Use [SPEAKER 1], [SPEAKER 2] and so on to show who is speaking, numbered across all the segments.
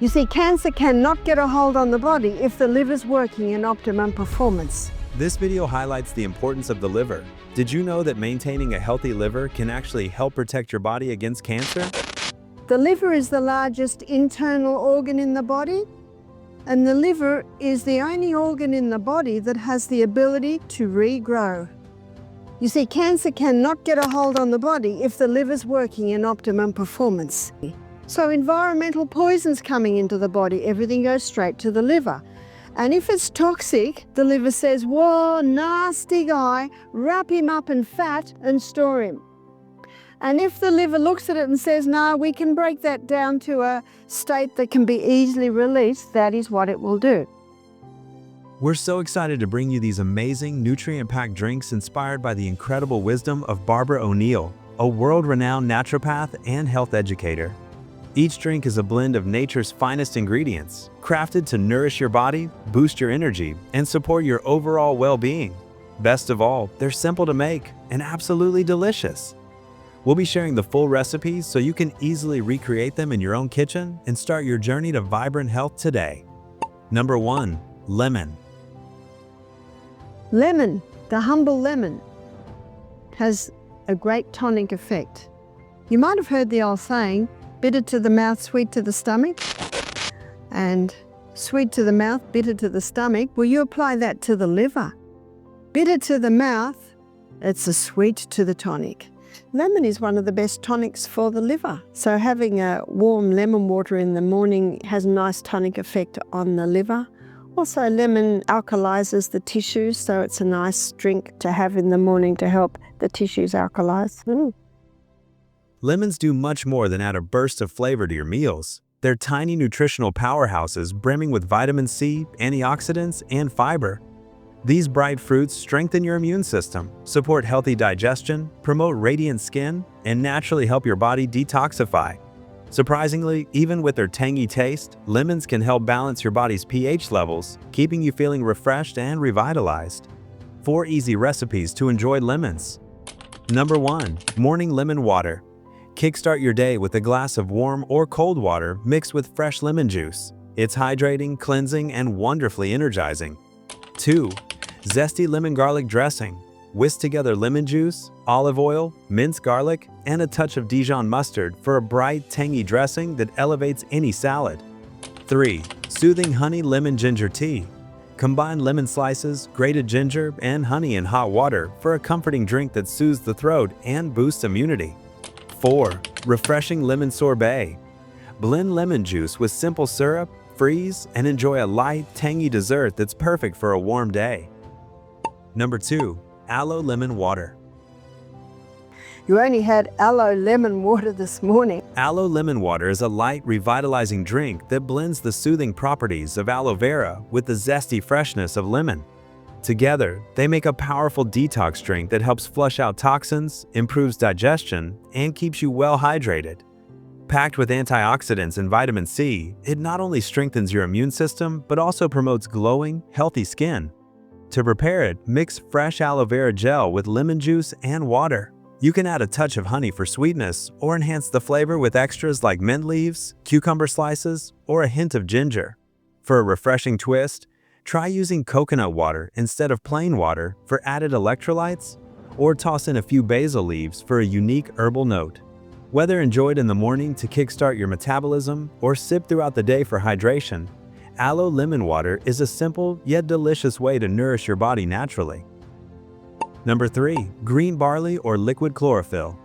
[SPEAKER 1] You see, cancer cannot get a hold on the body if the liver's working in optimum performance.
[SPEAKER 2] This video highlights the importance of the liver. Did you know that maintaining a healthy liver can actually help protect your body against cancer?
[SPEAKER 1] The liver is the largest internal organ in the body, and the liver is the only organ in the body that has the ability to regrow. You see, cancer cannot get a hold on the body if the liver's working in optimum performance. So environmental poisons coming into the body, everything goes straight to the liver. And if it's toxic, the liver says, whoa, nasty guy, wrap him up in fat and store him. And if the liver looks at it and says, no, we can break that down to a state that can be easily released, that is what it will do.
[SPEAKER 2] We're so excited to bring you these amazing, nutrient-packed drinks inspired by the incredible wisdom of Barbara O'Neill, a world-renowned naturopath and health educator. Each drink is a blend of nature's finest ingredients, crafted to nourish your body, boost your energy, and support your overall well-being. Best of all, they're simple to make and absolutely delicious. We'll be sharing the full recipes so you can easily recreate them in your own kitchen and start your journey to vibrant health today. Number 1. Lemon.
[SPEAKER 1] Lemon, the humble lemon, has a great tonic effect. You might have heard the old saying, bitter to the mouth, sweet to the stomach. And sweet to the mouth, bitter to the stomach. Well, you apply that to the liver. Bitter to the mouth, it's a sweet to the tonic. Lemon is one of the best tonics for the liver. So having a warm lemon water in the morning has a nice tonic effect on the liver. Also, lemon alkalizes the tissues, so it's a nice drink to have in the morning to help the tissues alkalize.
[SPEAKER 2] Lemons do much more than add a burst of flavor to your meals. They're tiny nutritional powerhouses brimming with vitamin C, antioxidants, and fiber. These bright fruits strengthen your immune system, support healthy digestion, promote radiant skin, and naturally help your body detoxify. Surprisingly, even with their tangy taste, lemons can help balance your body's pH levels, keeping you feeling refreshed and revitalized. 4 easy recipes to enjoy lemons. Number 1. Morning lemon water. Kickstart your day with a glass of warm or cold water mixed with fresh lemon juice. It's hydrating, cleansing, and wonderfully energizing. 2. Zesty lemon garlic dressing. Whisk together lemon juice, olive oil, minced garlic, and a touch of Dijon mustard for a bright, tangy dressing that elevates any salad. 3. Soothing honey lemon ginger tea. Combine lemon slices, grated ginger, and honey in hot water for a comforting drink that soothes the throat and boosts immunity. 4. Refreshing lemon sorbet. Blend lemon juice with simple syrup, freeze, and enjoy a light, tangy dessert that's perfect for a warm day. Number 2. Aloe lemon water.
[SPEAKER 1] You only had aloe lemon water this morning.
[SPEAKER 2] Aloe lemon water is a light, revitalizing drink that blends the soothing properties of aloe vera with the zesty freshness of lemon. Together, they make a powerful detox drink that helps flush out toxins, improves digestion, and keeps you well hydrated. Packed with antioxidants and vitamin C, it not only strengthens your immune system, but also promotes glowing, healthy skin. To prepare it, mix fresh aloe vera gel with lemon juice and water. You can add a touch of honey for sweetness or enhance the flavor with extras like mint leaves, cucumber slices, or a hint of ginger. For a refreshing twist, try using coconut water instead of plain water for added electrolytes, or toss in a few basil leaves for a unique herbal note. Whether enjoyed in the morning to kickstart your metabolism or sip throughout the day for hydration, aloe lemon water is a simple yet delicious way to nourish your body naturally. Number 3. Green barley or liquid chlorophyll.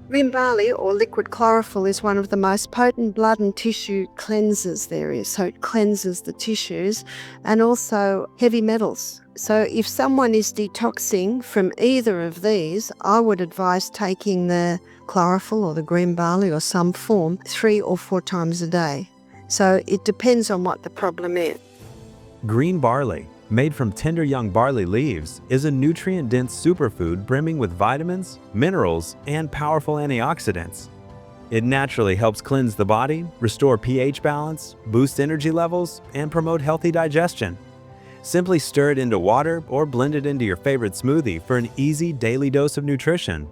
[SPEAKER 1] Green barley or liquid chlorophyll is one of the most potent blood and tissue cleansers there is. So it cleanses the tissues and also heavy metals. So if someone is detoxing from either of these, I would advise taking the chlorophyll or the green barley or some form 3 or 4 times a day. So it depends on what the problem is.
[SPEAKER 2] Green barley, made from tender young barley leaves, is a nutrient-dense superfood brimming with vitamins, minerals, and powerful antioxidants. It naturally helps cleanse the body, restore pH balance, boost energy levels, and promote healthy digestion. Simply stir it into water or blend it into your favorite smoothie for an easy daily dose of nutrition.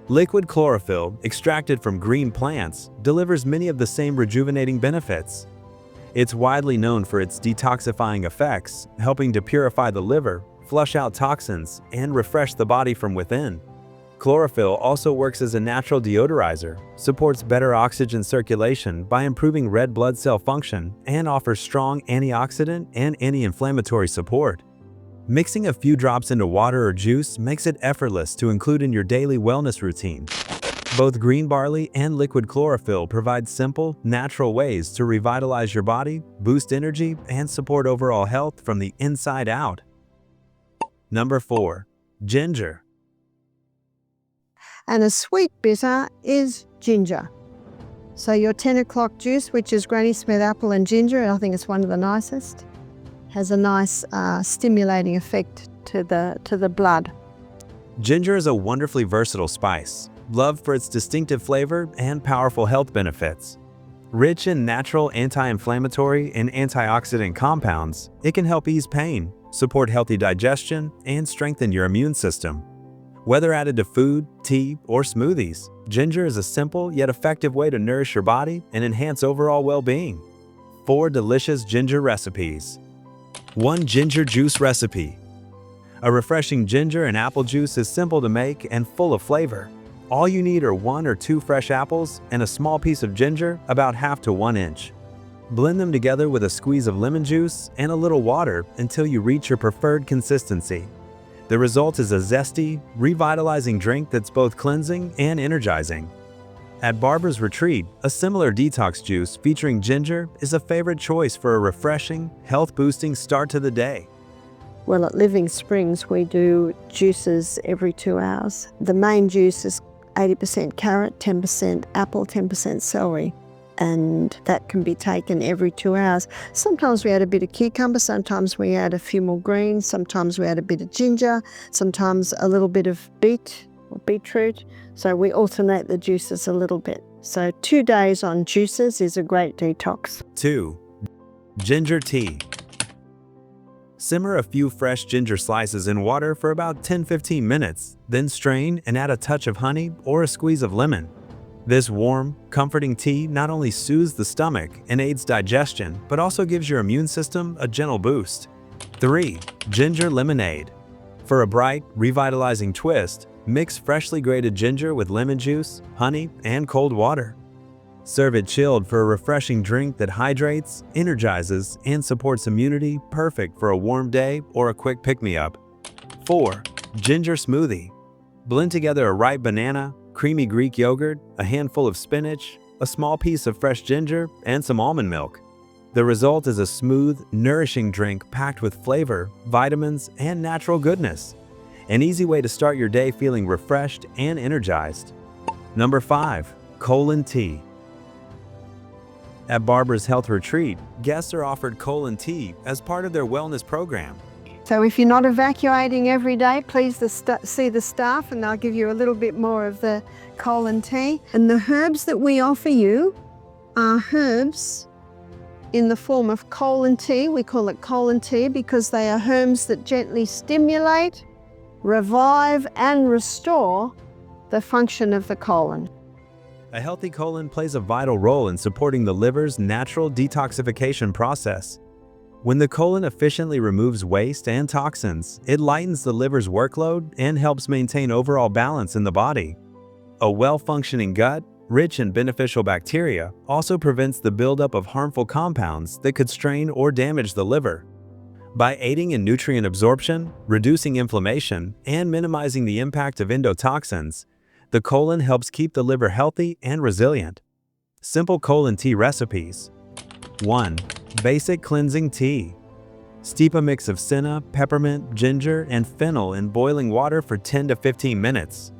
[SPEAKER 2] Liquid chlorophyll, extracted from green plants, delivers many of the same rejuvenating benefits. It's widely known for its detoxifying effects, helping to purify the liver, flush out toxins, and refresh the body from within. Chlorophyll also works as a natural deodorizer, supports better oxygen circulation by improving red blood cell function, and offers strong antioxidant and anti-inflammatory support. Mixing a few drops into water or juice makes it effortless to include in your daily wellness routine. Both green barley and liquid chlorophyll provide simple, natural ways to revitalize your body, boost energy, and support overall health from the inside out. Number 4. Ginger.
[SPEAKER 1] And a sweet bitter is ginger. So your 10 o'clock juice, which is Granny Smith apple and ginger, I think it's one of the nicest, has a nice stimulating effect to the blood.
[SPEAKER 2] Ginger is a wonderfully versatile spice, loved for its distinctive flavor and powerful health benefits. Rich in natural anti-inflammatory and antioxidant compounds, it can help ease pain, support healthy digestion, and strengthen your immune system. Whether added to food, tea, or smoothies, ginger is a simple yet effective way to nourish your body and enhance overall well-being. 4 delicious ginger recipes. 1 ginger juice recipe. A refreshing ginger and apple juice is simple to make and full of flavor. All you need are 1 or 2 fresh apples and a small piece of ginger about half to 1 inch. Blend them together with a squeeze of lemon juice and a little water until you reach your preferred consistency. The result is a zesty, revitalizing drink that's both cleansing and energizing. At Barber's Retreat, a similar detox juice featuring ginger is a favorite choice for a refreshing, health-boosting start to the day.
[SPEAKER 1] Well, at Living Springs, we do juices every 2 hours. The main juice is 80% carrot, 10% apple, 10% celery. And that can be taken every 2 hours. Sometimes we add a bit of cucumber, sometimes we add a few more greens, sometimes we add a bit of ginger, sometimes a little bit of beet or beetroot. So we alternate the juices a little bit. So 2 days on juices is a great detox.
[SPEAKER 2] 2. Ginger tea. Simmer a few fresh ginger slices in water for about 10-15 minutes, then strain and add a touch of honey or a squeeze of lemon. This warm, comforting tea not only soothes the stomach and aids digestion, but also gives your immune system a gentle boost. 3. Ginger lemonade. For a bright, revitalizing twist, mix freshly grated ginger with lemon juice, honey, and cold water. Serve it chilled for a refreshing drink that hydrates, energizes, and supports immunity, perfect for a warm day or a quick pick-me-up. 4. Ginger smoothie. Blend together a ripe banana, creamy Greek yogurt, a handful of spinach, a small piece of fresh ginger, and some almond milk. The result is a smooth, nourishing drink packed with flavor, vitamins, and natural goodness. An easy way to start your day feeling refreshed and energized. Number 5. Colon tea. At Barber's Health Retreat, guests are offered colon tea as part of their wellness program.
[SPEAKER 1] So if you're not evacuating every day, please see the staff and they'll give you a little bit more of the colon tea. And the herbs that we offer you are herbs in the form of colon tea. We call it colon tea because they are herbs that gently stimulate, revive, and restore the function of the colon.
[SPEAKER 2] A healthy colon plays a vital role in supporting the liver's natural detoxification process. When the colon efficiently removes waste and toxins, it lightens the liver's workload and helps maintain overall balance in the body. A well-functioning gut, rich in beneficial bacteria, also prevents the buildup of harmful compounds that could strain or damage the liver. By aiding in nutrient absorption, reducing inflammation, and minimizing the impact of endotoxins, the colon helps keep the liver healthy and resilient. Simple colon tea recipes. 1. Basic cleansing tea. Steep a mix of senna, peppermint, ginger, and fennel in boiling water for 10 to 15 minutes.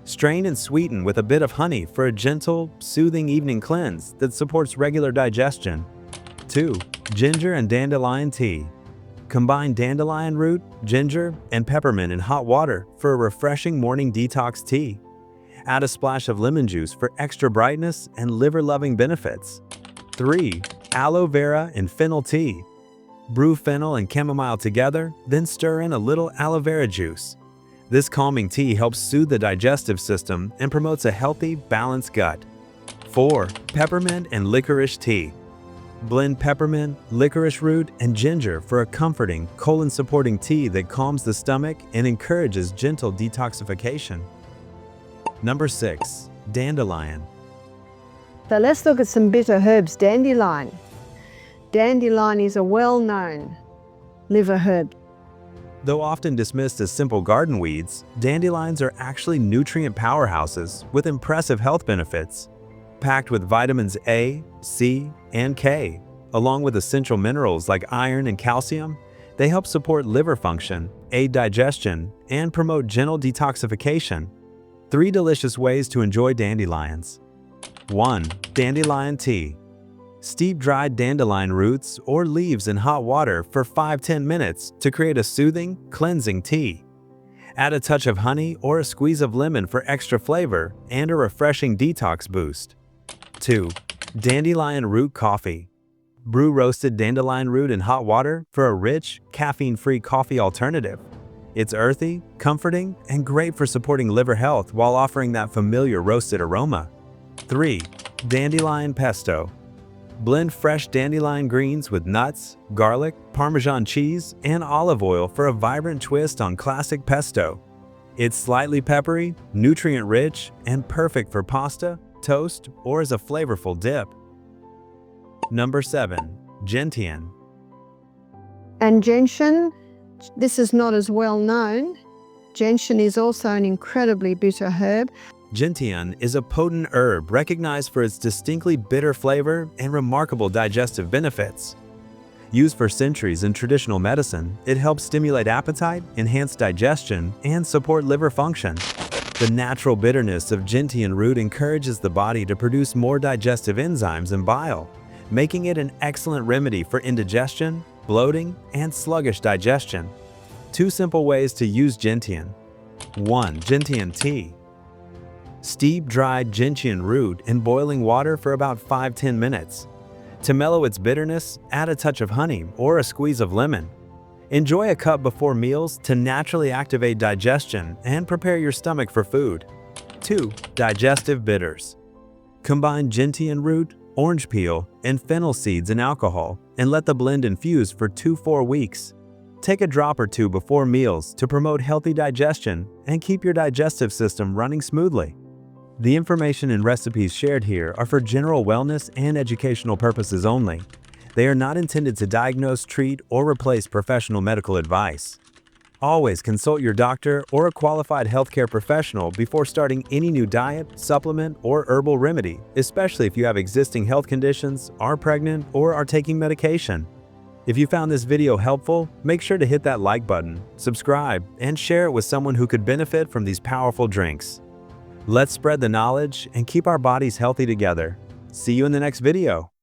[SPEAKER 2] Strain and sweeten with a bit of honey for a gentle, soothing evening cleanse that supports regular digestion. 2. Ginger and dandelion tea. Combine dandelion root, ginger, and peppermint in hot water for a refreshing morning detox tea. Add a splash of lemon juice for extra brightness and liver-loving benefits. 3. Aloe vera and fennel tea. Brew fennel and chamomile together, then stir in a little aloe vera juice. This calming tea helps soothe the digestive system and promotes a healthy, balanced gut. 4. Peppermint and licorice tea. Blend peppermint, licorice root, and ginger for a comforting, colon-supporting tea that calms the stomach and encourages gentle detoxification. Number 6. Dandelion.
[SPEAKER 1] So let's look at some bitter herbs. Dandelion. Dandelion is a well-known liver herb.
[SPEAKER 2] Though often dismissed as simple garden weeds, dandelions are actually nutrient powerhouses with impressive health benefits. Packed with vitamins A, C, and K, along with essential minerals like iron and calcium, they help support liver function, aid digestion, and promote gentle detoxification. 3 delicious ways to enjoy dandelions. 1. Dandelion tea. Steep dried dandelion roots or leaves in hot water for 5–10 minutes to create a soothing, cleansing tea. Add a touch of honey or a squeeze of lemon for extra flavor and a refreshing detox boost. 2. Dandelion root coffee. Brew roasted dandelion root in hot water for a rich, caffeine-free coffee alternative. It's earthy, comforting, and great for supporting liver health while offering that familiar roasted aroma. 3. Dandelion pesto. Blend fresh dandelion greens with nuts, garlic, Parmesan cheese, and olive oil for a vibrant twist on classic pesto. It's slightly peppery, nutrient-rich, and perfect for pasta, toast, or as a flavorful dip. Number 7. Gentian.
[SPEAKER 1] And Gentian, this is not as well known. Gentian is also an incredibly bitter herb.
[SPEAKER 2] Gentian is a potent herb recognized for its distinctly bitter flavor and remarkable digestive benefits. Used for centuries in traditional medicine, it helps stimulate appetite, enhance digestion, and support liver function. The natural bitterness of gentian root encourages the body to produce more digestive enzymes and bile, making it an excellent remedy for indigestion, bloating, and sluggish digestion. 2 simple ways to use gentian. 1. Gentian tea. Steep dried gentian root in boiling water for about 5–10 minutes. To mellow its bitterness, add a touch of honey or a squeeze of lemon. Enjoy a cup before meals to naturally activate digestion and prepare your stomach for food. 2. Digestive bitters. Combine gentian root, orange peel, and fennel seeds in alcohol and let the blend infuse for 2–4 weeks. Take a drop or 2 before meals to promote healthy digestion and keep your digestive system running smoothly. The information and recipes shared here are for general wellness and educational purposes only. They are not intended to diagnose, treat, or replace professional medical advice. Always consult your doctor or a qualified healthcare professional before starting any new diet, supplement, or herbal remedy, especially if you have existing health conditions, are pregnant, or are taking medication. If you found this video helpful, make sure to hit that like button, subscribe, and share it with someone who could benefit from these powerful drinks. Let's spread the knowledge and keep our bodies healthy together. See you in the next video.